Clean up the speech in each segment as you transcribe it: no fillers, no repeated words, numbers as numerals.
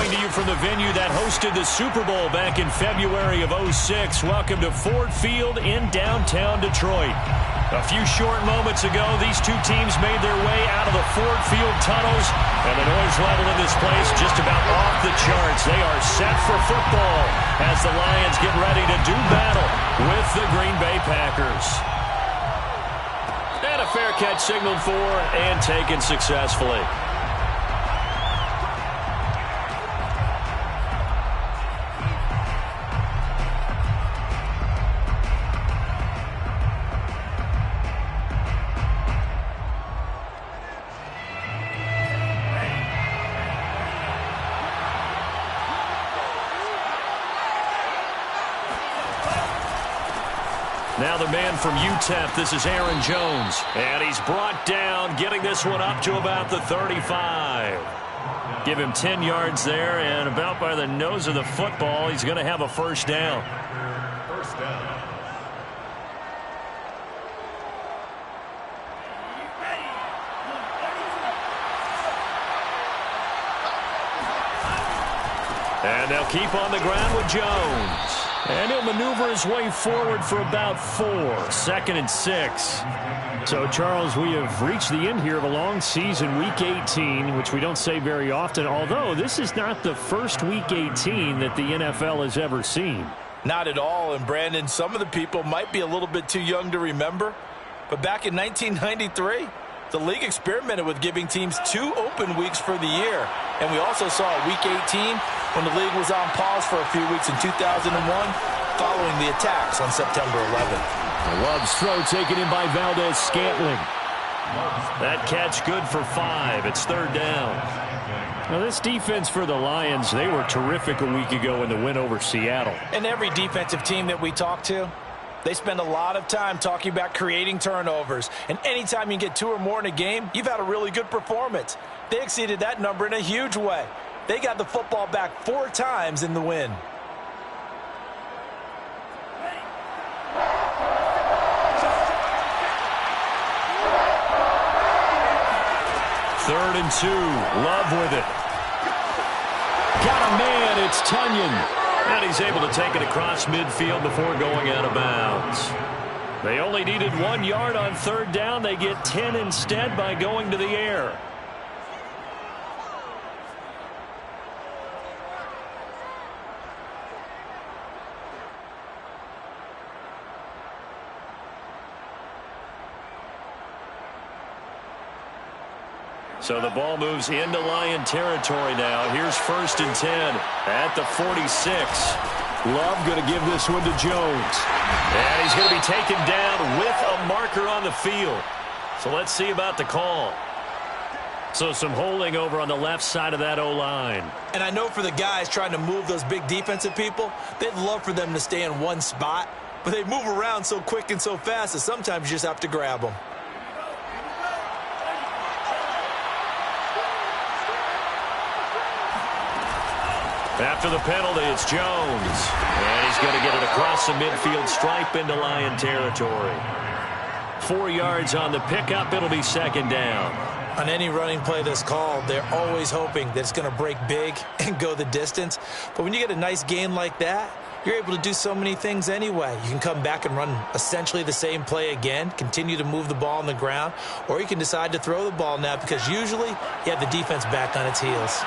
coming to you from the venue that hosted the Super Bowl back in February of '06. Welcome to Ford Field in downtown Detroit. A few short moments ago, these two teams made their way out of the Ford Field tunnels, and the noise level in this place just about off the charts. They are set for football as the Lions get ready to do battle with the Green Bay Packers. And a fair catch signaled for and taken successfully. Now the man from UTEP, this is Aaron Jones. And he's brought down, getting this one up to about the 35. Give him 10 yards there, and about by the nose of the football, he's going to have a first down. First down. And they'll keep on the ground with Jones. And he'll maneuver his way forward for about 4. 2nd and 6. So, Charles, we have reached the end here of a long season, Week 18, which we don't say very often, although this is not the first Week 18 that the NFL has ever seen. Not at all. And, Brandon, some of the people might be a little bit too young to remember, but back in 1993, the league experimented with giving teams 2 open weeks for the year. And we also saw Week 18 when the league was on pause for a few weeks in 2001 following the attacks on September 11th. Love's throw taken in by Valdez-Scantling. That catch good for 5. It's 3rd down. Now, this defense for the Lions, they were terrific a week ago in the win over Seattle. And every defensive team that we talk to, they spend a lot of time talking about creating turnovers. And anytime you get 2 or more in a game, you've had a really good performance. They exceeded that number in a huge way. They got the football back 4 times in the win. Third and 2. Love with it. Got a man. It's Tunyon. And he's able to take it across midfield before going out of bounds. They only needed 1 yard on 3rd down. They get 10 instead by going to the air. So the ball moves into Lion territory now. Here's 1st and 10 at the 46. Love going to give this one to Jones. And he's going to be taken down with a marker on the field. So let's see about the call. So some holding over on the left side of that O-line. And I know for the guys trying to move those big defensive people, they'd love for them to stay in one spot. But they move around so quick and so fast that sometimes you just have to grab them. After the penalty, it's Jones. And he's going to get it across the midfield stripe into Lion territory. 4 yards on the pickup. It'll be 2nd down. On any running play that's called, they're always hoping that it's going to break big and go the distance. But when you get a nice gain like that, you're able to do so many things anyway. You can come back and run essentially the same play again, continue to move the ball on the ground, or you can decide to throw the ball now because usually you have the defense back on its heels.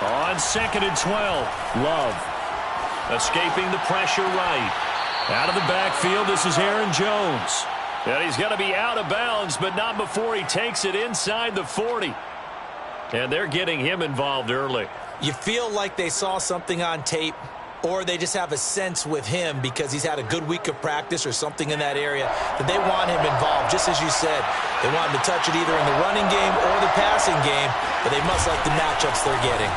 On 2nd and 12, Love escaping the pressure right. Out of the backfield, this is Aaron Jones. And he's going to be out of bounds, but not before he takes it inside the 40. And they're getting him involved early. You feel like they saw something on tape, or they just have a sense with him because he's had a good week of practice or something in that area that they want him involved. Just as you said, they want him to touch it either in the running game or the passing game, but they must like the matchups they're getting.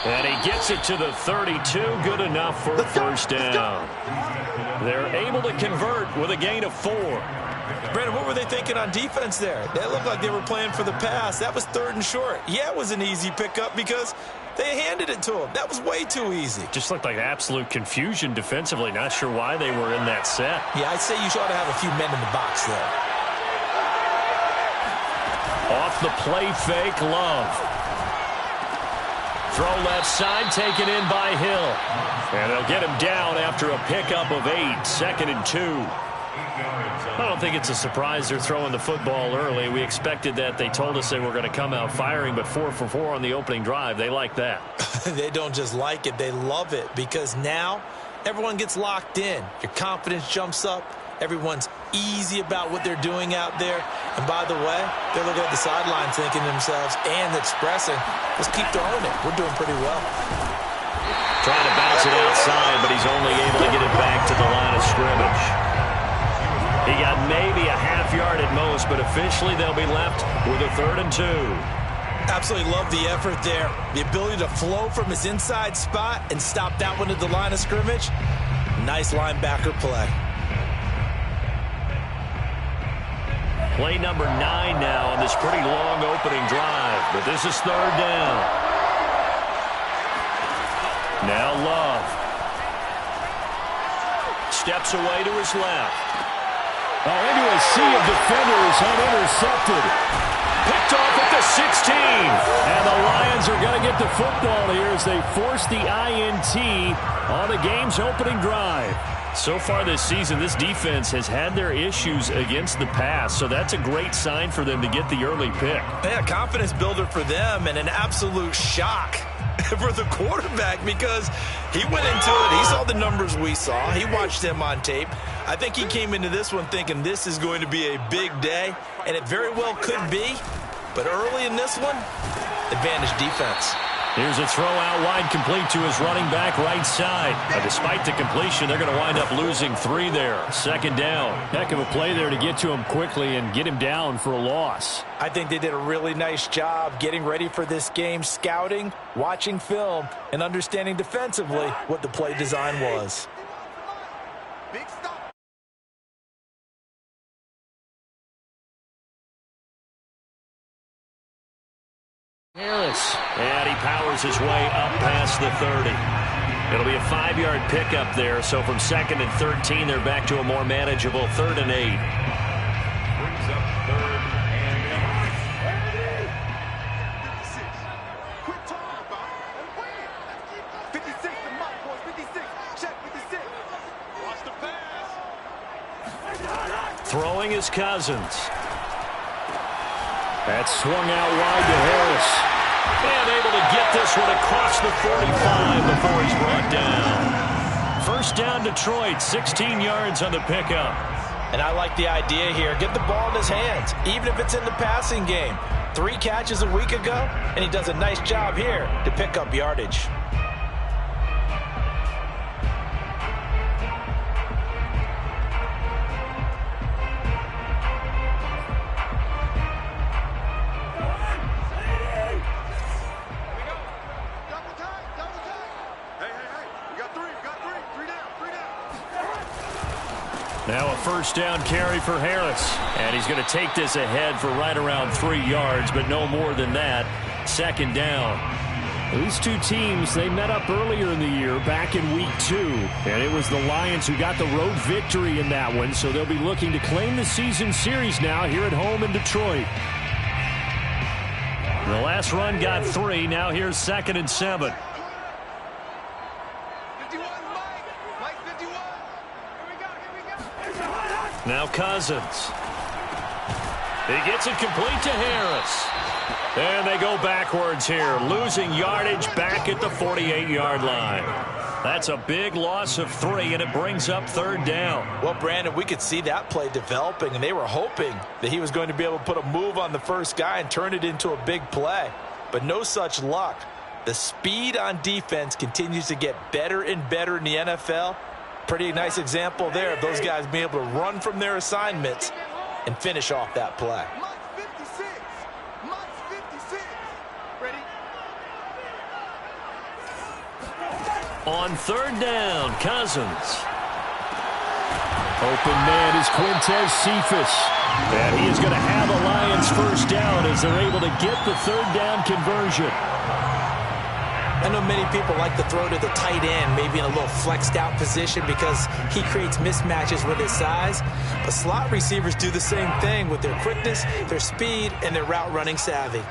And he gets it to the 32. Good enough for a first down. They're able to convert with a gain of 4. Brandon, what were they thinking on defense there? They looked like they were playing for the pass. That was 3rd and short. Yeah, it was an easy pickup because they handed it to him. That was way too easy. Just looked like absolute confusion defensively. Not sure why they were in that set. Yeah, I'd say you ought to have a few men in the box there. Off the play fake, Love. Throw left side, taken in by Hill. And they'll get him down after a pickup of 8, 2nd and 2. I don't think it's a surprise they're throwing the football early. We expected that. They told us they were going to come out firing, but 4 for 4 on the opening drive. They like that. They don't just like it, they love it, because now everyone gets locked in. Your confidence jumps up. Everyone's easy about what they're doing out there. And by the way, they're looking at the sideline thinking to themselves and expressing, let's keep throwing it. We're doing pretty well. Trying to bounce it outside, but he's only able to get it back to the line of scrimmage. He got maybe a half yard at most, but officially they'll be left with a 3rd and 2. Absolutely love the effort there. The ability to flow from his inside spot and stop that one at the line of scrimmage. Nice linebacker play. Play number 9 now on this pretty long opening drive, but this is 3rd down. Now Love. Steps away to his left. Into a sea of defenders, unintercepted. Picked off at the 16. And the Lions are going to get the football here as they force the INT on the game's opening drive. So far this season, this defense has had their issues against the pass, so that's a great sign for them to get the early pick. Yeah, confidence builder for them and an absolute shock for the quarterback because he went into it. He saw the numbers we saw. He watched them on tape. I think he came into this one thinking this is going to be a big day, and it very well could be. But early in this one, advantage defense. Here's a throw out wide, complete to his running back right side. Despite the completion, they're going to wind up losing 3 there. 2nd down. Heck of a play there to get to him quickly and get him down for a loss. I think they did a really nice job getting ready for this game, scouting, watching film, and understanding defensively what the play design was. Big stop. Harris. And he powers his way up past the 30. It'll be a 5-yard pickup there, so from 2nd and 13, they're back to a more manageable 3rd and 8. Brings up 3rd and 56. Quit talking about it and win. 56 to my boys. 56. Check 56. Watch the pass. Throwing is Cousins. That swung out wide to Harris. And able to get this one across the 45 before he's brought down. 1st down Detroit, 16 yards on the pickup. And I like the idea here. Get the ball in his hands, even if it's in the passing game. 3 catches a week ago, and he does a nice job here to pick up yardage. Now a 1st down carry for Harris. And he's going to take this ahead for right around 3 yards, but no more than that. 2nd down. These two teams, they met up earlier in the year, back in week 2. And it was the Lions who got the road victory in that one, so they'll be looking to claim the season series now here at home in Detroit. The last run got 3. Now here's 2nd and 7. Now Cousins. He gets it complete to Harris. And they go backwards here, losing yardage back at the 48-yard line. That's a big loss of 3, and it brings up 3rd down. Well, Brandon, we could see that play developing, and they were hoping that he was going to be able to put a move on the first guy and turn it into a big play. But no such luck. The speed on defense continues to get better and better in the NFL. Pretty nice example there of those guys being able to run from their assignments and finish off that play. On 3rd down, Cousins. Open man is Quintez Cephas. And he is going to have a Lions 1st down as they're able to get the 3rd down conversion. I know many people like to throw to the tight end, maybe in a little flexed out position because he creates mismatches with his size. But slot receivers do the same thing with their quickness, their speed, and their route running savvy.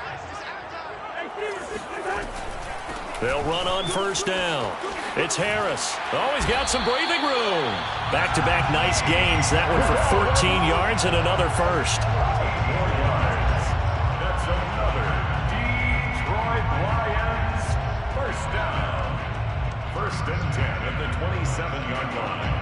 They'll run on first down. It's Harris. Oh, he's got some breathing room. Back-to-back nice gains. That one for 14 yards and another first. That's another Detroit Lions first down. First and 10 at the 27-yard line.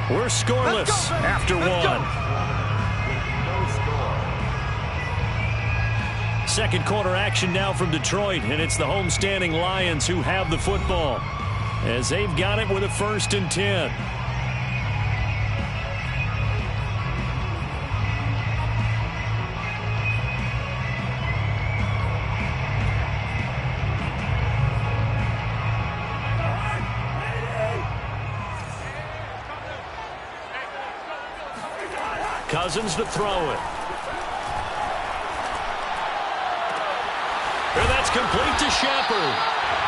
We're scoreless after one. Second quarter action now from Detroit, and it's the homestanding Lions who have the football as they've got it with a 1st and 10. Cousins to throw it. And that's complete to Shepard.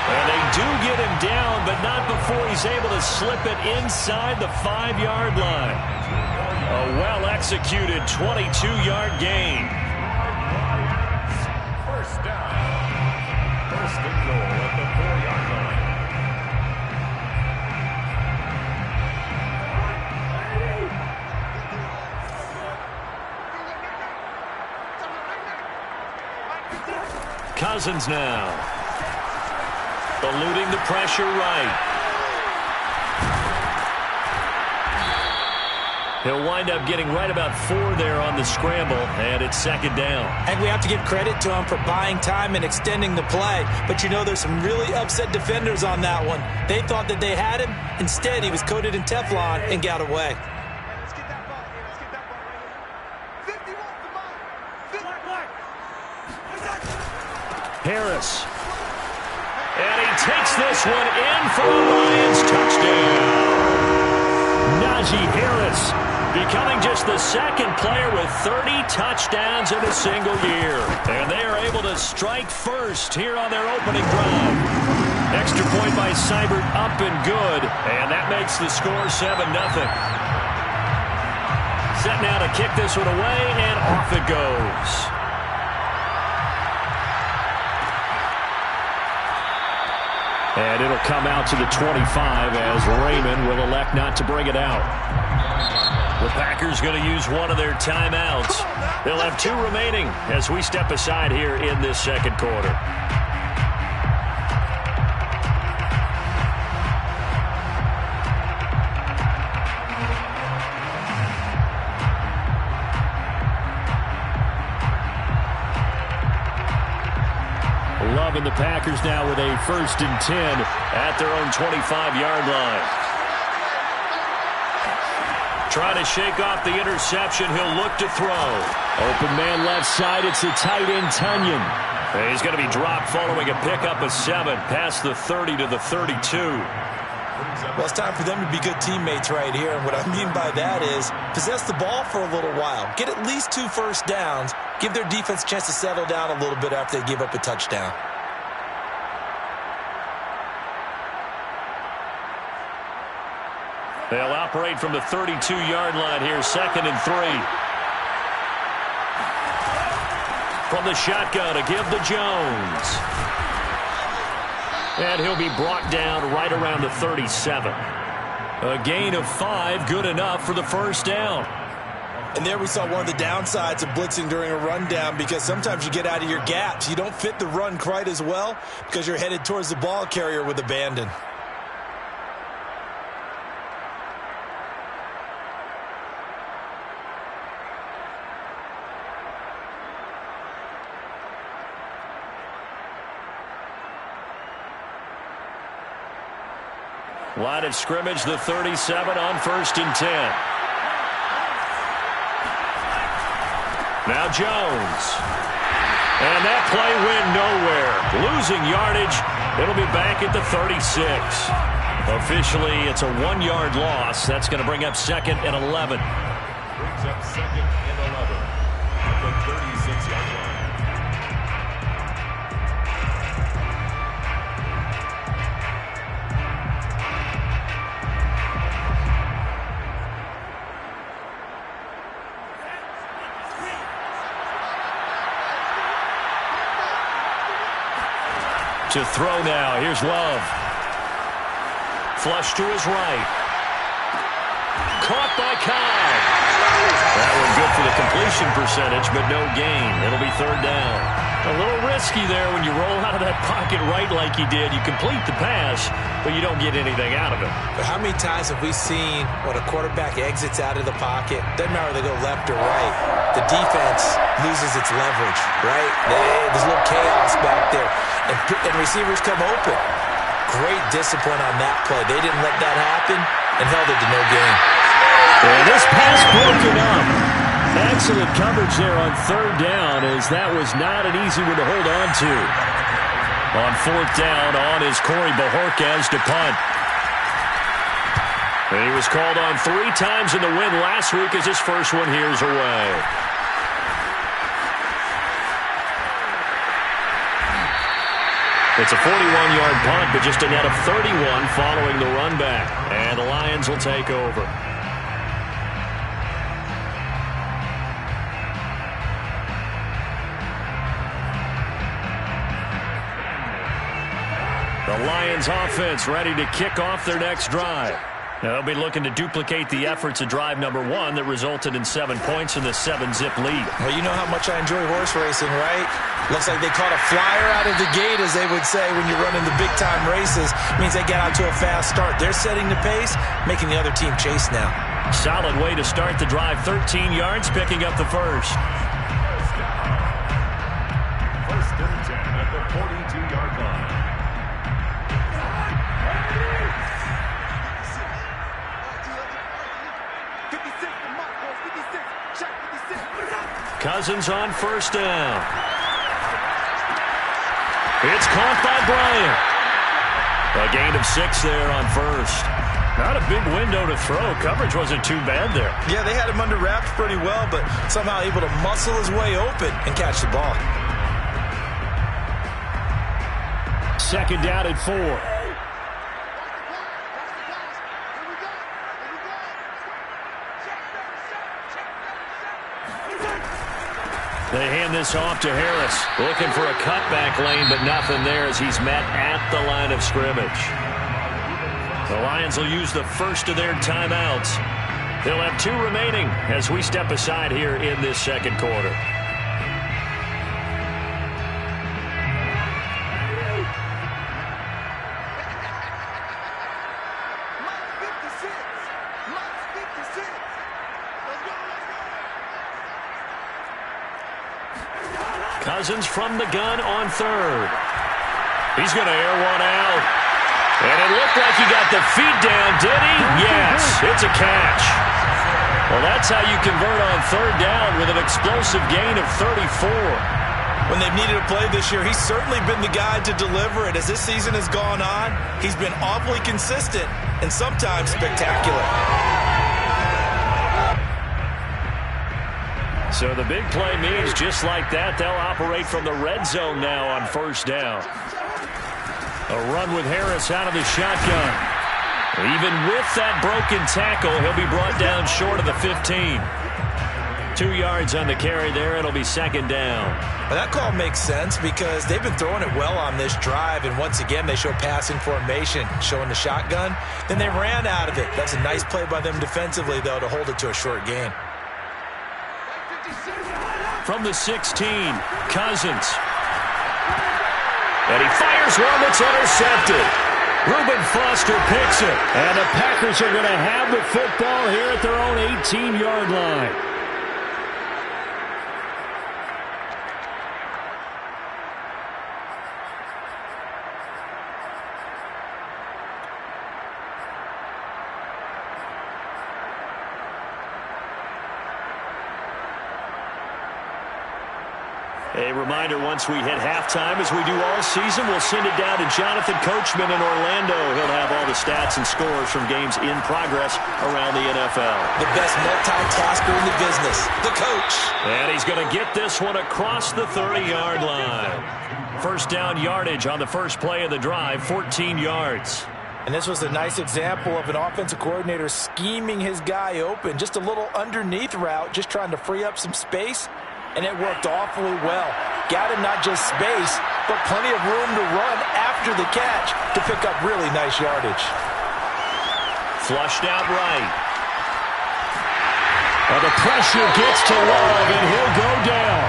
And they do get him down, but not before he's able to slip it inside the 5-yard line. A well-executed 22-yard gain. First down. First and goal at the 4-yard line. Cousins now. Eluding the pressure right. He'll wind up getting right about 4 there on the scramble, and it's 2nd down. And we have to give credit to him for buying time and extending the play. But you know, there's some really upset defenders on that one. They thought that they had him. Instead, he was coated in Teflon and got away. Let's get that ball here. Let's get that ball right here. 50 wants the ball. 50. Harris. And he takes this one in for the Lions touchdown. Najee Harris becoming just the 2nd player with 30 touchdowns in a single year. And they are able to strike first here on their opening drive. Extra point by Seibert up and good. And that makes the score 7-0. Set now to kick this one away, and off it goes. And it'll come out to the 25 as Raymond will elect not to bring it out. The Packers going to use one of their timeouts. They'll have 2 remaining as we step aside here in this 2nd quarter. Loving the Packers now with a 1st and 10 at their own 25-yard line. Trying to shake off the interception. He'll look to throw. Open man left side. It's the tight end, Tunyon. And he's going to be dropped following a pickup of 7 past the 30 to the 32. Well, it's time for them to be good teammates right here. And what I mean by that is possess the ball for a little while. Get at least 2 first downs. Give their defense a chance to settle down a little bit after they give up a touchdown. They'll operate from the 32-yard line here, 2nd and 3. From the shotgun to give to Jones. And he'll be brought down right around the 37. A gain of 5, good enough for the 1st down. And there we saw one of the downsides of blitzing during a rundown, because sometimes you get out of your gaps. You don't fit the run quite as well because you're headed towards the ball carrier with abandon. Line of scrimmage, the 37 on 1st and 10. Now Jones. And that play went nowhere. Losing yardage It'll be back at the 36. Officially, it's a 1-yard loss. That's going to bring up 2nd and 11. Brings up 2nd and 11 at the 36-yard line. To throw now. Here's Love. Flush to his right. Caught by Cobb. That one good for the completion percentage, but no gain. It'll be 3rd down. A little risky there when you roll out of that pocket right like he did. You complete the pass, but you don't get anything out of it. But how many times have we seen when a quarterback exits out of the pocket, doesn't matter whether they go left or right, the defense loses its leverage, right? There's a little chaos back there, and receivers come open. Great discipline on that play. They didn't let that happen and held it to no gain. And this pass broken up. Excellent coverage there on 3rd down, as that was not an easy one to hold on to. On 4th down, on is Corey Bajorquez to punt. And he was called on 3 times in the win last week, as his first one here's away. It's a 41-yard punt, but just a net of 31 following the run back. And the Lions will take over. The Lions offense ready to kick off their next drive. They'll be looking to duplicate the efforts of drive number 1 that resulted in 7 points in the 7-zip lead. Well, you know how much I enjoy horse racing, right? Looks like they caught a flyer out of the gate, as they would say when you're running the big-time races. Means they get out to a fast start. They're setting the pace, making the other team chase now. Solid way to start the drive. 13 yards, picking up the first. First and 10 at the 42-yard line. Cousins on 1st down. It's caught by Bryant. A gain of 6 there on 1st. Not a big window to throw. Coverage wasn't too bad there. Yeah, they had him under wraps pretty well, but somehow able to muscle his way open and catch the ball. 2nd down at 4. They hand this off to Harris. Looking for a cutback lane, but nothing there as he's met at the line of scrimmage. The Lions will use the first of their timeouts. They'll have 2 remaining as we step aside here in this 2nd quarter. Cousins from the gun on 3rd. He's going to air one out. And it looked like he got the feet down, did he? Yes, it's a catch. Well, that's how you convert on 3rd down with an explosive gain of 34. When they've needed a play this year, he's certainly been the guy to deliver it. As this season has gone on, he's been awfully consistent and sometimes spectacular. So the big play means just like that, they'll operate from the red zone now on 1st down. A run with Harris out of the shotgun. Even with that broken tackle, he'll be brought down short of the 15. 2 yards on the carry there. It'll be 2nd down. Well, that call makes sense because they've been throwing it well on this drive, and once again they show passing formation, showing the shotgun. Then they ran out of it. That's a nice play by them defensively, though, to hold it to a short gain. From the 16, Cousins. And he fires one that's intercepted. Reuben Foster picks it. And the Packers are going to have the football here at their own 18-yard line. A reminder, once we hit halftime, as we do all season, we'll send it down to Jonathan Coachman in Orlando. He'll have all the stats and scores from games in progress around the NFL. The best multitasker in the business, the coach. And he's going to get this one across the 30-yard line. First down yardage on the first play of the drive, 14 yards. And this was a nice example of an offensive coordinator scheming his guy open. Just a little underneath route, just trying to free up some space. And it worked awfully well. Got him not just space, but plenty of room to run after the catch to pick up really nice yardage. Flushed out right. Well, the pressure gets to Love, and he'll go down.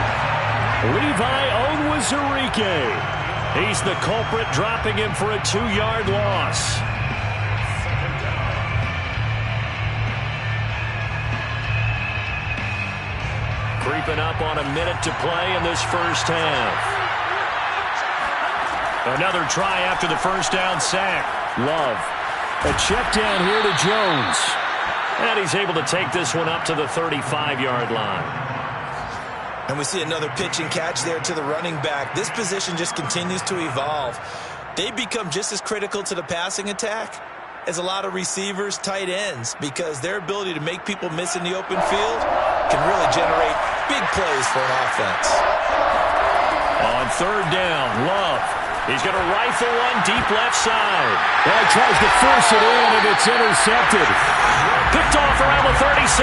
Levi Onwuzurike. He's the culprit, dropping him for a 2-yard loss. Creeping up on a minute to play in this first half. Another try after the first down sack. Love. A check down here to Jones. And he's able to take this one up to the 35-yard line. And we see another pitch and catch there to the running back. This position just continues to evolve. They become just as critical to the passing attack as a lot of receivers, tight ends, because their ability to make people miss in the open field can really generate big plays for an offense. On third down, Love. He's going to rifle one deep left side. Well, he tries to force it in, and it's intercepted. Picked off around the 37.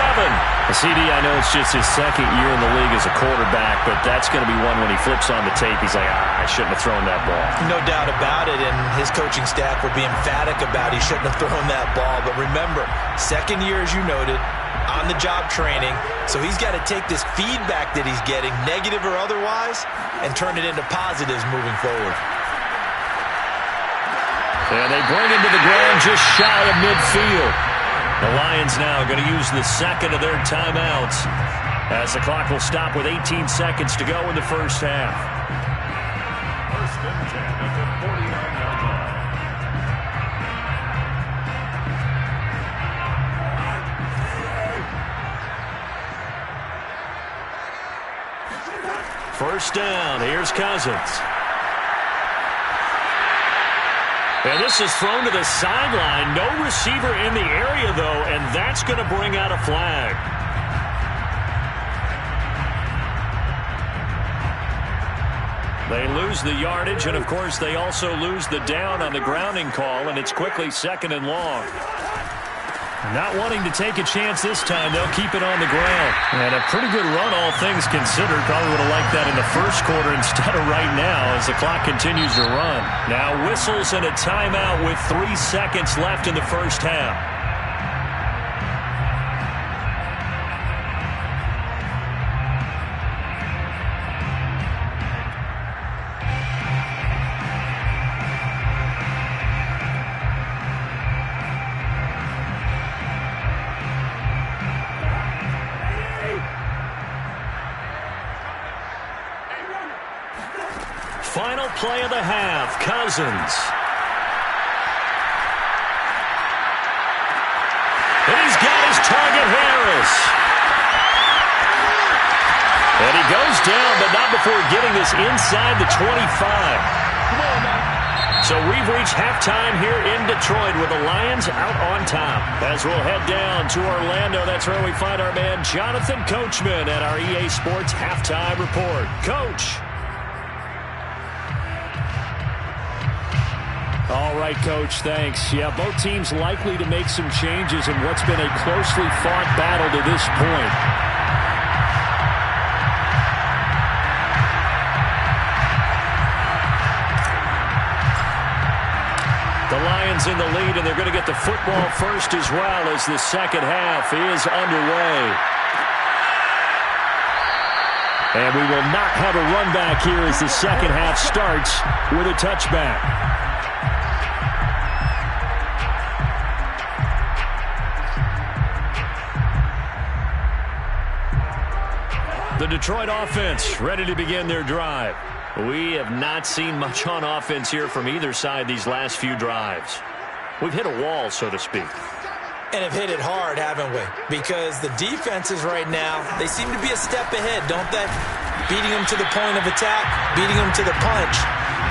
CD, I know it's just his second year in the league as a quarterback, but that's going to be one when he flips on the tape. He's like, I shouldn't have thrown that ball. No doubt about it, and his coaching staff will be emphatic about he shouldn't have thrown that ball. But remember, second year, as you noted, on-the-job training, so he's got to take this feedback that he's getting, negative or otherwise, and turn it into positives moving forward. And they bring him to the ground just shy of midfield. The Lions now going to use the second of their timeouts as the clock will stop with 18 seconds to go in the first half. First and 10 at the 49-yard line. First down. Here's Cousins. And this is thrown to the sideline. No receiver in the area, though, and that's going to bring out a flag. They lose the yardage, and, of course, they also lose the down on the grounding call, and it's quickly second and long. Not wanting to take a chance this time, they'll keep it on the ground. And a pretty good run, all things considered. Probably would have liked that in the first quarter instead of right now as the clock continues to run. Now whistles and a timeout with 3 seconds left in the first half. Final play of the half, Cousins. And he's got his target, Harris. And he goes down, but not before getting this inside the 25. So we've reached halftime here in Detroit with the Lions out on top. As we'll head down to Orlando, that's where we find our man Jonathan Coachman at our EA Sports Halftime Report. Coach. All right, Coach, thanks. Yeah, both teams likely to make some changes in what's been a closely fought battle to this point. The Lions in the lead, and they're going to get the football first as well as the second half is underway. And we will not have a run back here as the second half starts with a touchback. The Detroit offense ready to begin their drive. We have not seen much on offense here from either side these last few drives. We've hit a wall, so to speak. And have hit it hard, haven't we? Because the defenses right now, they seem to be a step ahead, don't they? beating them to the point of attack, beating them to the punch.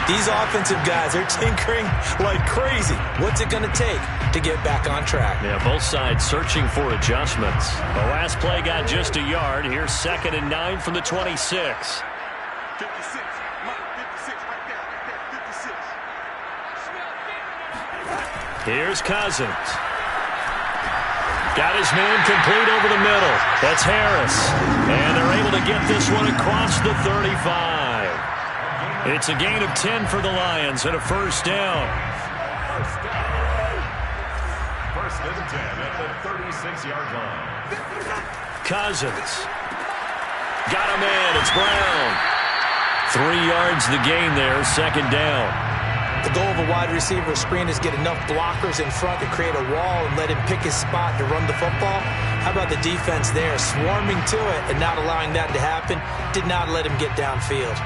These offensive guys are tinkering like crazy. What's it going to take to get back on track? Yeah, both sides searching for adjustments. The last play got just a yard. Here's 2nd and 9 from the 26. 56. Mike, 56 right there, 56. Here's Cousins. Got his man complete over the middle. That's Harris. And they're able to get this one across the 35. It's a gain of 10 for the Lions and a first down. First and 10 at the 36-yard line. Cousins. Got a man. It's Brown. 3 yards the gain there. 2nd down. The goal of a wide receiver screen is get enough blockers in front to create a wall and let him pick his spot to run the football. How about the defense there, swarming to it and not allowing that to happen? Did not let him get downfield.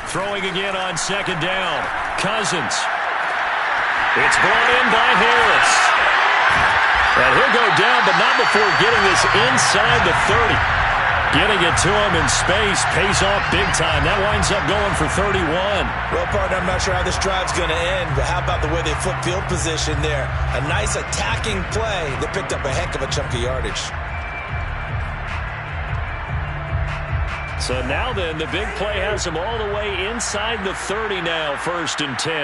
Throwing again on 2nd down. Cousins. It's brought in by Harris. And he'll go down, but not before getting this inside the 30. Getting it to him in space pays off big time. That winds up going for 31. Well, partner, I'm not sure how this drive's going to end, but how about the way they flip field position there? A nice attacking play that picked up a heck of a chunk of yardage. So now then, the big play has him all the way inside the 30 now, 1st and 10.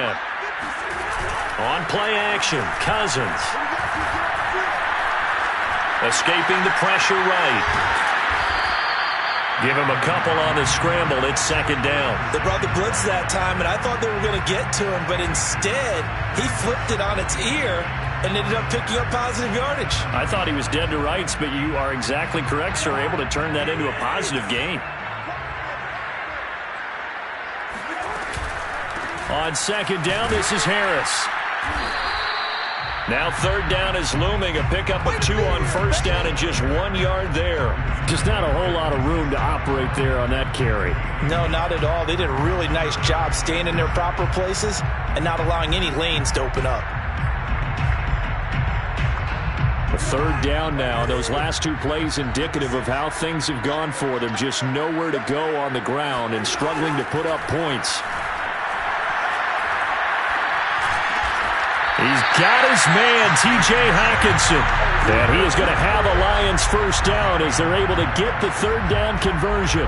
On play action, Cousins. Escaping the pressure right. Give him a couple on the scramble. It's 2nd down. They brought the blitz that time, and I thought they were going to get to him, but instead, he flipped it on its ear and ended up picking up positive yardage. I thought he was dead to rights, but you are exactly correct, sir. Able to turn that into a positive gain. On 2nd down, this is Harris. Now 3rd down is looming. A pickup of 2 on 1st down and just 1 yard there. Just not a whole lot of room to operate there on that carry. No, not at all. They did a really nice job staying in their proper places and not allowing any lanes to open up. A 3rd down now. Those last 2 plays indicative of how things have gone for them. Just nowhere to go on the ground and struggling to put up points. He's got his man, T.J. Hockenson. And he is going to have a Lions first down as they're able to get the 3rd down conversion.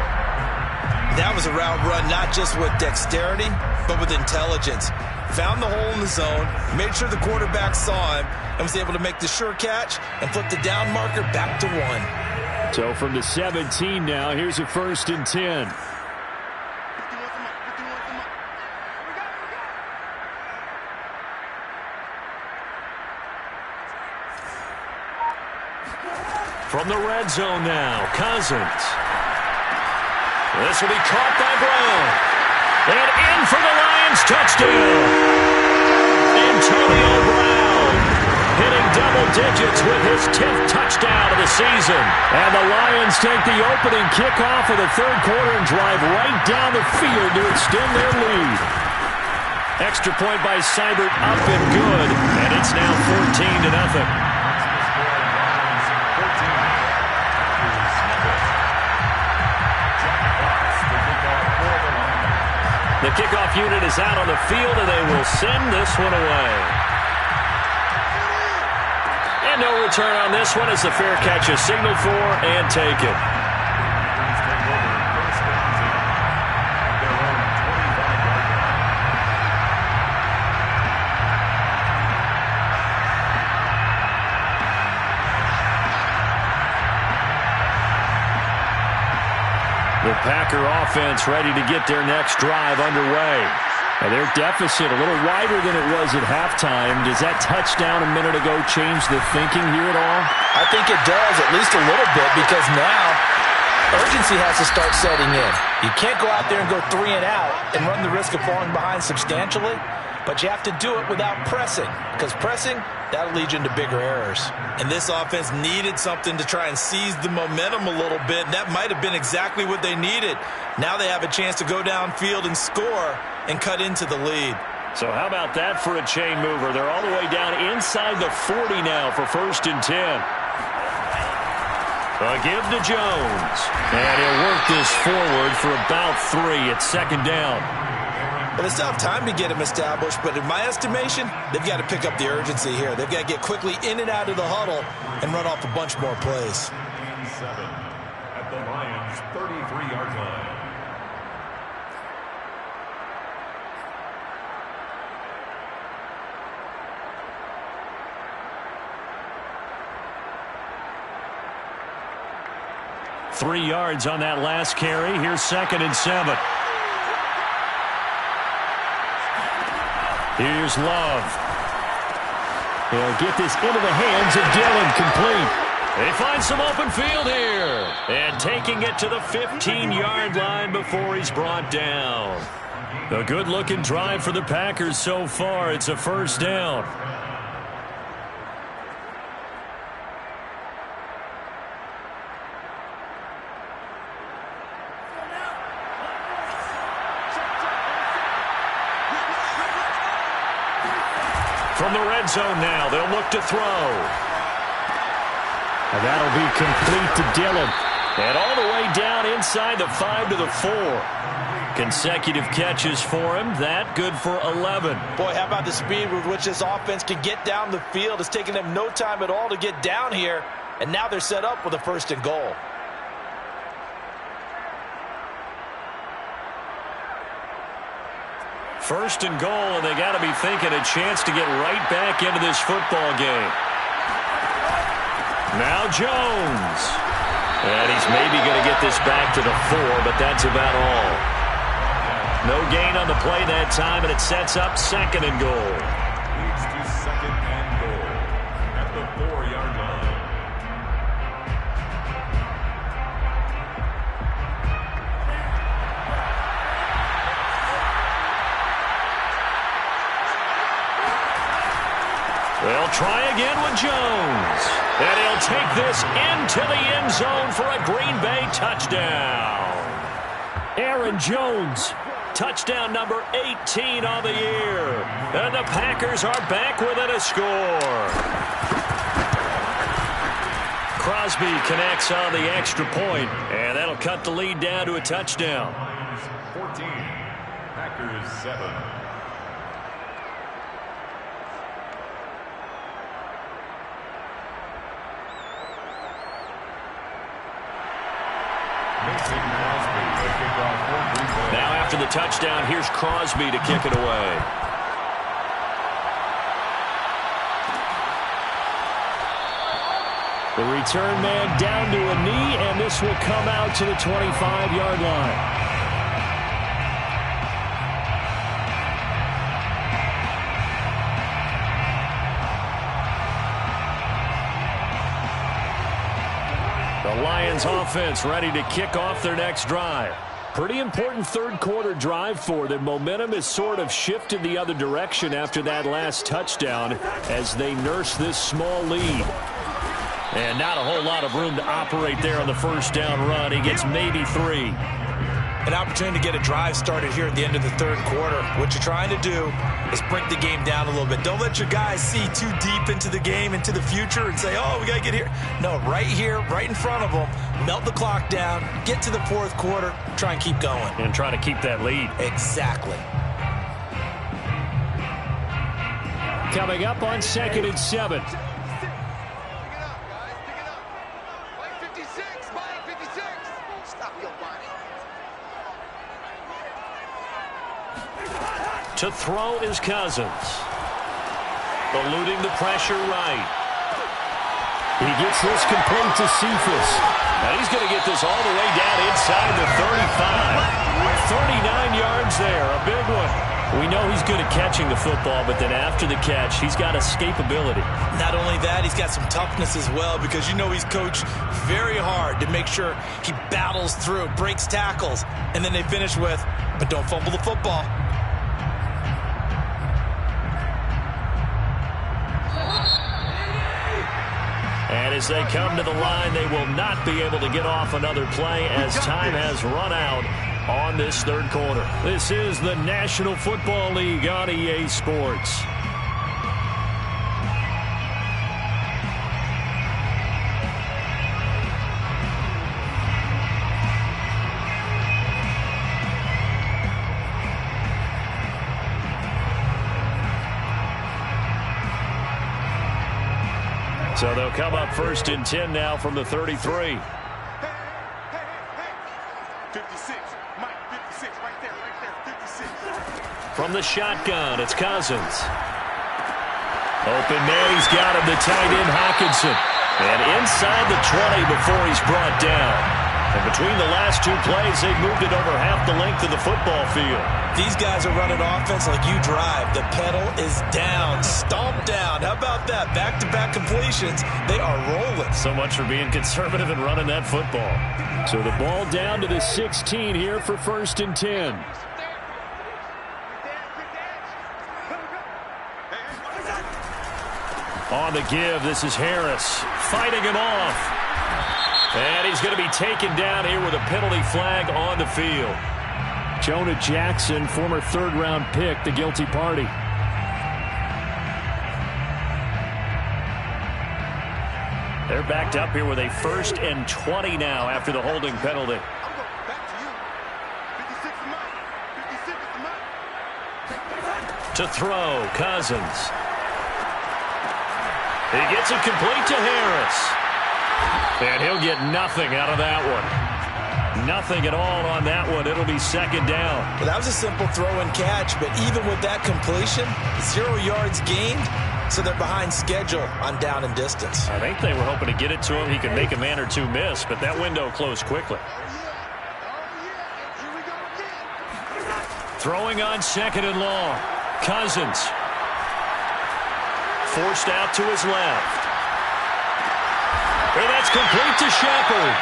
That was a route run not just with dexterity, but with intelligence. Found the hole in the zone, made sure the quarterback saw him, and was able to make the sure catch and flip the down marker back to 1. So from the 17 now, here's a 1st and 10. From the red zone now, Cousins. This will be caught by Brown. And in for the Lions touchdown. Antonio Brown hitting double digits with his 10th touchdown of the season. And the Lions take the opening kickoff of the 3rd quarter and drive right down the field to extend their lead. Extra point by Seibert up and good. And it's now 14-0. The kickoff unit is out on the field, and they will send this one away. And no return on this one as the fair catch is signaled for and taken. The Packer offense ready to get their next drive underway. And their deficit a little wider than it was at halftime. Does that touchdown a minute ago change the thinking here at all? I think it does, at least a little bit, because now urgency has to start setting in. You can't go out there and go 3 and out and run the risk of falling behind substantially, but you have to do it without pressing, because pressing, that'll lead you into bigger errors. And this offense needed something to try and seize the momentum a little bit, and that might have been exactly what they needed. Now they have a chance to go downfield and score and cut into the lead. So how about that for a chain mover? They're all the way down inside the 40 now for 1st and 10. A give to Jones. And he'll work this forward for about 3. It's 2nd down. Well, they still have time to get him established, but in my estimation, they've got to pick up the urgency here. They've got to get quickly in and out of the huddle and run off a bunch more plays. 7 at the Lions' 33-yard line. Three yards on that last carry. Here's 2nd and 7. Here's Love. He'll get this into the hands of Dillon, complete. They find some open field here. And taking it to the 15-yard line before he's brought down. A good-looking drive for the Packers so far. It's a 1st down. From the red zone now, they'll look to throw. And that'll be complete to Dillon. And all the way down inside the 5 to the 4. Consecutive catches for him. That good for 11. Boy, how about the speed with which this offense can get down the field? It's taken them no time at all to get down here. And now they're set up with a 1st and goal. First and goal, and they got to be thinking a chance to get right back into this football game. Now Jones. And he's maybe going to get this back to the 4, but that's about all. No gain on the play that time, and it sets up 2nd and goal. Leads to 2nd and goal at the 4-yard line. They'll try again with Jones. And he'll take this into the end zone for a Green Bay touchdown. Aaron Jones, touchdown number 18 on the year. And the Packers are back within a score. Crosby connects on the extra point, and that'll cut the lead down to a touchdown. 14, Packers 7. Now after the touchdown, here's Crosby to kick it away. The return man down to a knee, and this will come out to the 25-yard line. The Lions offense ready to kick off their next drive. Pretty important third-quarter drive for them. Momentum has sort of shifted the other direction after that last touchdown as they nurse this small lead. And not a whole lot of room to operate there on the 1st down run. He gets maybe 3. An opportunity to get a drive started here at the end of the 3rd quarter. What you're trying to do is break the game down a little bit. Don't let your guys see too deep into the game, into the future, and say, oh, we got to get here. No, right here, right in front of them, melt the clock down, get to the 4th quarter, try and keep going. And try to keep that lead. Exactly. Coming up on 2nd and 7. To throw is Cousins. Eluding the pressure right. He gets this complete to Cephas. Now he's going to get this all the way down inside the 35. 39 yards there, a big one. We know he's good at catching the football, but then after the catch, he's got escapability. Not only that, he's got some toughness as well, because you know he's coached very hard to make sure he battles through, breaks tackles, and then they finish with, but don't fumble the football. And as they come to the line, they will not be able to get off another play as time has run out on this third quarter. This is the National Football League on EA Sports. So they'll come up 1st and 10 now from the 33. 56. Mike, 56. Right there. 56. From the shotgun, it's Cousins. Open man, he's got him, the tight end, Hockenson. And inside the 20 before he's brought down. And between the last two plays, they've moved it over half the length of the football field. These guys are running offense like you drive. The pedal is down, stomped down. How about that? Back-to-back completions. They are rolling. So much for being conservative and running that football. So the ball down to the 16 here for 1st and 10. On the give, this is Harris fighting him off. And he's going to be taken down here with a penalty flag on the field. Jonah Jackson, former third-round pick, the guilty party. They're backed up here with a 1st and 20 now after the holding penalty. I'm going back to you. 56 is mine. 56 is mine. To throw, Cousins. He gets it complete to Harris. And he'll get nothing out of that one. Nothing at all on that one. It'll be 2nd down. Well, that was a simple throw and catch, but even with that completion, 0 yards gained, so they're behind schedule on down and distance. I think they were hoping to get it to him. He could make a man or two miss, but that window closed quickly. Here we go again. Throwing on 2nd and long. Cousins. Forced out to his left. And that's complete to Shepard.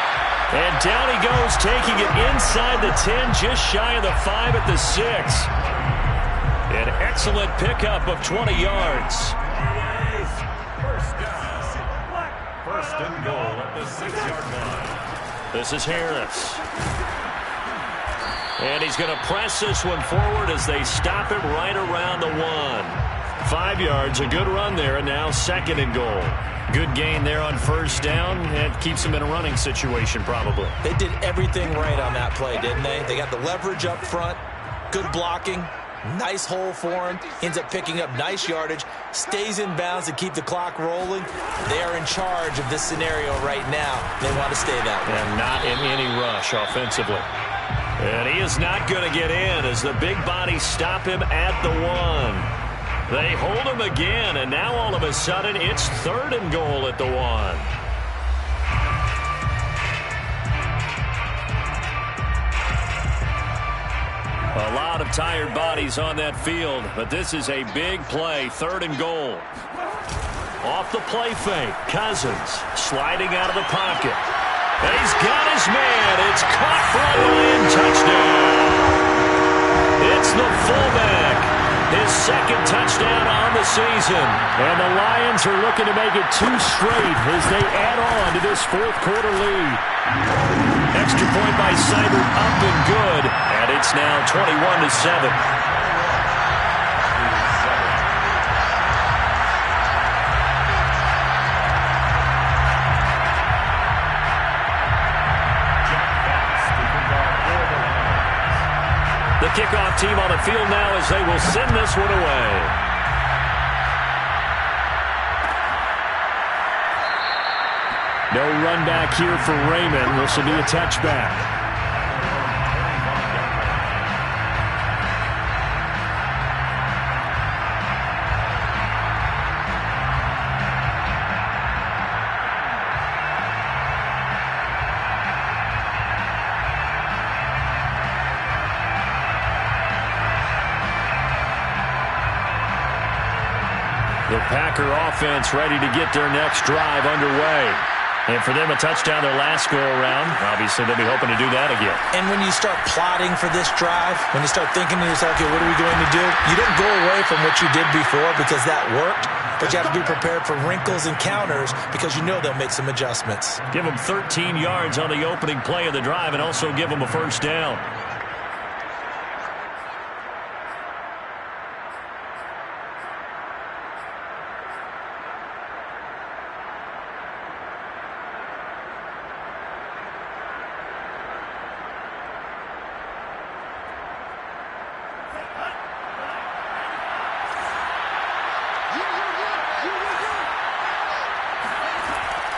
And down he goes, taking it inside the 10, just shy of the 5 at the 6. An excellent pickup of 20 yards. First and goal at the 6-yard line. This is Harris. And he's going to press this one forward as they stop him right around the 1. 5 yards, a good run there, and now 2nd and goal. Good gain there on 1st down. It keeps them in a running situation, probably. They did everything right on that play, didn't they? They got the leverage up front, good blocking, nice hole for him, ends up picking up nice yardage, stays in bounds to keep the clock rolling. They are in charge of this scenario right now. They want to stay that way. And not in any rush offensively. And he is not going to get in as the big bodies stop him at the 1. They hold him again, and now all of a sudden it's 3rd and goal at the 1. A lot of tired bodies on that field, but this is a big play, 3rd and goal. Off the play fake, Cousins sliding out of the pocket. And he's got his man. It's caught for a Lion touchdown. It's the fullback. His 2nd touchdown on the season. And the Lions are looking to make it 2 straight as they add on to this 4th quarter lead. Extra point by Seibert up and good. And it's now 21-7. The kickoff team on the field now as they will send this one away. No run back here for Raymond. This will be a touchback. The Packer offense ready to get their next drive underway. And for them, a touchdown their last go-around. Obviously, they'll be hoping to do that again. And when you start plotting for this drive, when you start thinking to yourself, okay, what are we going to do? You don't go away from what you did before because that worked, but you have to be prepared for wrinkles and counters because you know they'll make some adjustments. Give them 13 yards on the opening play of the drive and also give them a 1st down.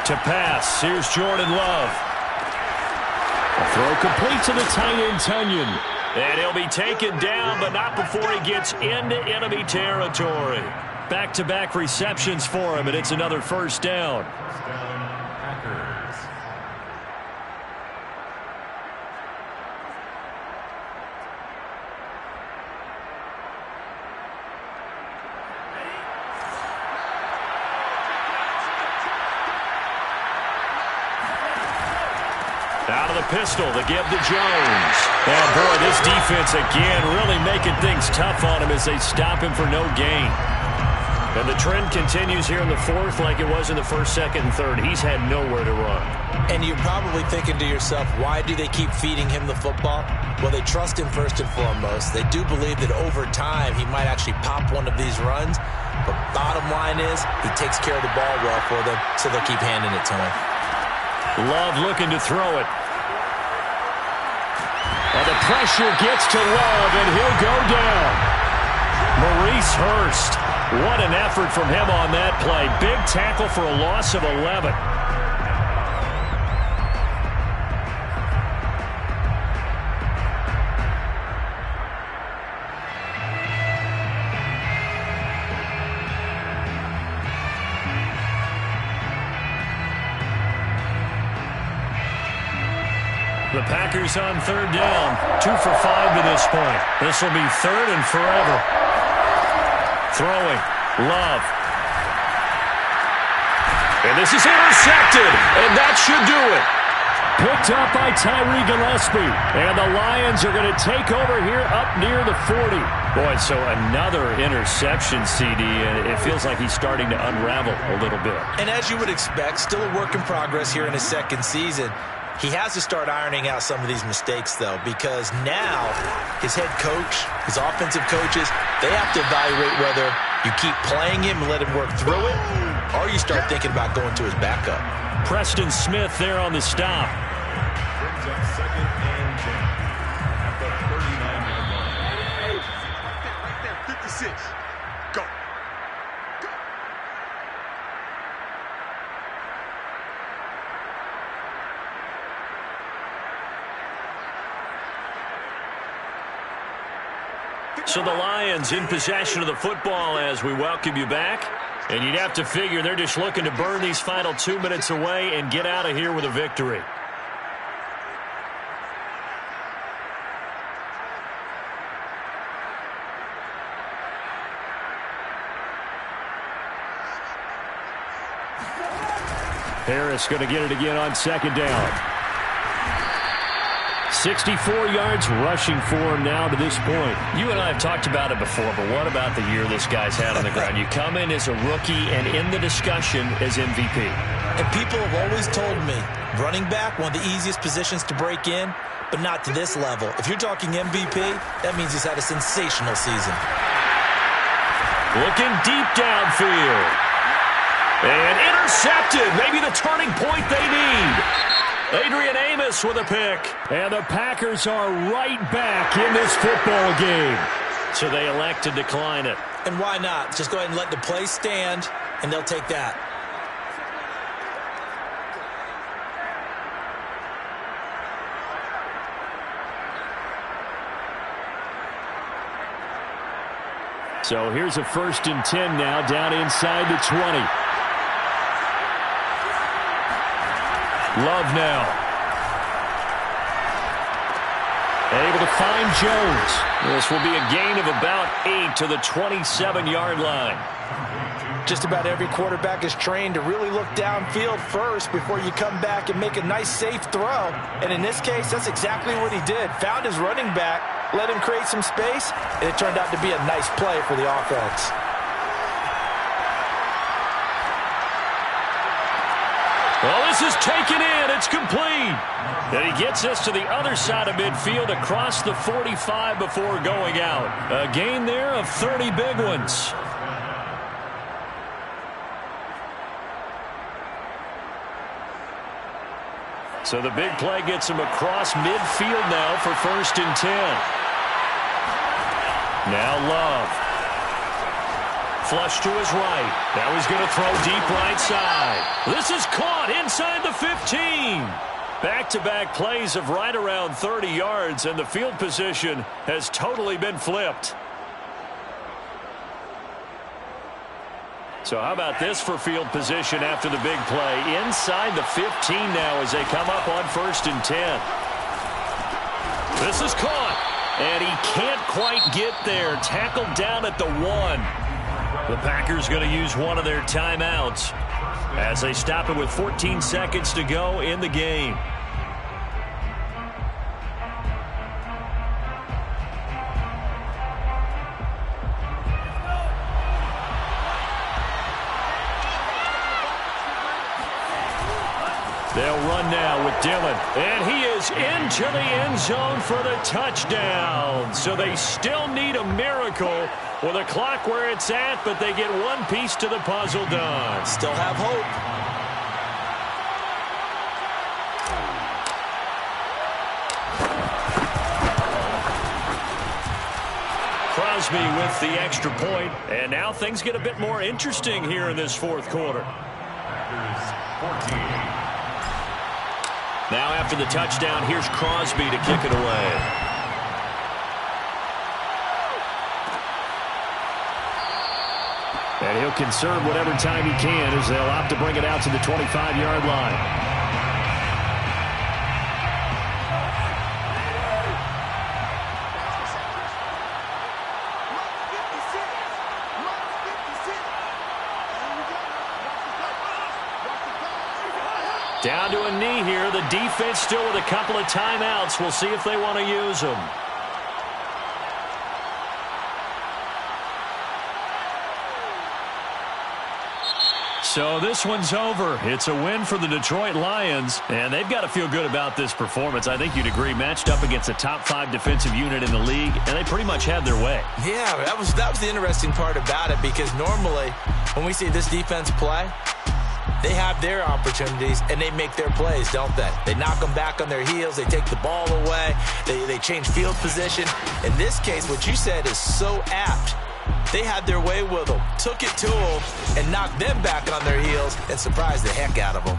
To pass, here's Jordan Love. A throw complete to the tight end, Tunyon. And he'll be taken down, but not before he gets into enemy territory. Back-to-back receptions for him, and it's another first down. Packers. Out of the pistol to give to Jones. And boy, this defense again really making things tough on him as they stop him for no gain. And the trend continues here in the fourth like it was in the first, second, and third. He's had nowhere to run. And you're probably thinking to yourself, why do they keep feeding him the football? Well, they trust him first and foremost. They do believe that over time he might actually pop one of these runs. But bottom line is he takes care of the ball well for them, so they'll keep handing it to him. Love looking to throw it. And the pressure gets to Love, and he'll go down. Maurice Hurst. What an effort from him on that play. Big tackle for a loss of 11. The Packers on third down. 2 for 5 to this point. This will be third and forever. Throwing. Love. And this is intercepted. And that should do it. Picked up by Tyree Gillespie. And the Lions are going to take over here up near the 40. Boy, so another interception, CD. And it feels like he's starting to unravel a little bit. And as you would expect, still a work in progress here in his second season. He has to start ironing out some of these mistakes, though, because now his head coach, his offensive coaches, they have to evaluate whether you keep playing him and let him work through it, or you start thinking about going to his backup. Preston Smith there on the stop. Brings up second and 10 at the 39-yard line. Right there, 56. Go. So the Lions in possession of the football as we welcome you back. And you'd have to figure they're just looking to burn these final 2 minutes away and get out of here with a victory. Harris going to get it again on second down. 64 yards rushing for him now to this point. You and I have talked about it before, but what about the year this guy's had on the ground? You come in as a rookie and in the discussion as MVP. And people have always told me, running back, one of the easiest positions to break in, but not to this level. If you're talking MVP, that means he's had a sensational season. Looking deep downfield. And intercepted. Maybe the turning point they need. Adrian Amos with a pick. And the Packers are right back in this football game. So they elect to decline it. And why not? Just go ahead and let the play stand, and they'll take that. So here's a 1st and 10 now down inside the 20. Love now. Able to find Jones. This will be a gain of about 8 to the 27-yard line. Just about every quarterback is trained to really look downfield first before you come back and make a nice, safe throw. And in this case, that's exactly what he did. Found his running back, let him create some space, and it turned out to be a nice play for the offense. Well, this is taken in. It's complete. And he gets us to the other side of midfield across the 45 before going out. A gain there of 30 big ones. So the big play gets him across midfield now for 1st and 10. Now Love. flush to his right. Now he's going to throw deep right side. This is caught inside the 15. Back-to-back plays of right around 30 yards, and the field position has totally been flipped. So how about this for field position after the big play? Inside the 15 now as they come up on 1st and 10. This is caught, and he can't quite get there. Tackled down at the 1. The Packers going to use one of their timeouts as they stop it with 14 seconds to go in the game. They'll run now with Dillon, and he is into the end zone for the touchdown. So they still need a miracle with a clock where it's at, but they get one piece to the puzzle done. Still have hope. Crosby with the extra point, and now things get a bit more interesting here in this 4th quarter. Packers 14. Now after the touchdown, here's Crosby to kick it away. And he'll conserve whatever time he can as they'll opt to bring it out to the 25-yard line. Down to a knee here. The defense still with a couple of timeouts. We'll see if they want to use them. So this one's over. It's a win for the Detroit Lions, and they've got to feel good about this performance. I think you'd agree, matched up against a top 5 defensive unit in the league, and they pretty much had their way. Yeah, that was the interesting part about it, because normally when we see this defense play, they have their opportunities, and they make their plays, don't they? They knock them back on their heels. They take the ball away. They change field position. In this case, what you said is so apt. They had their way with them, took it to them, and knocked them back on their heels and surprised the heck out of them.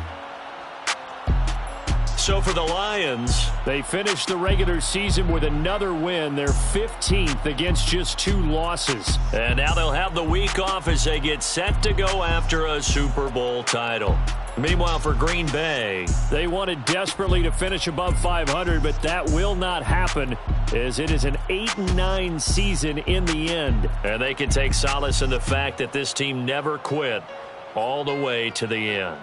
So for the Lions, they finished the regular season with another win, their 15th against just 2 losses. And now they'll have the week off as they get set to go after a Super Bowl title. Meanwhile, for Green Bay, they wanted desperately to finish above 500, but that will not happen as it is an 8-9 season in the end. And they can take solace in the fact that this team never quit all the way to the end.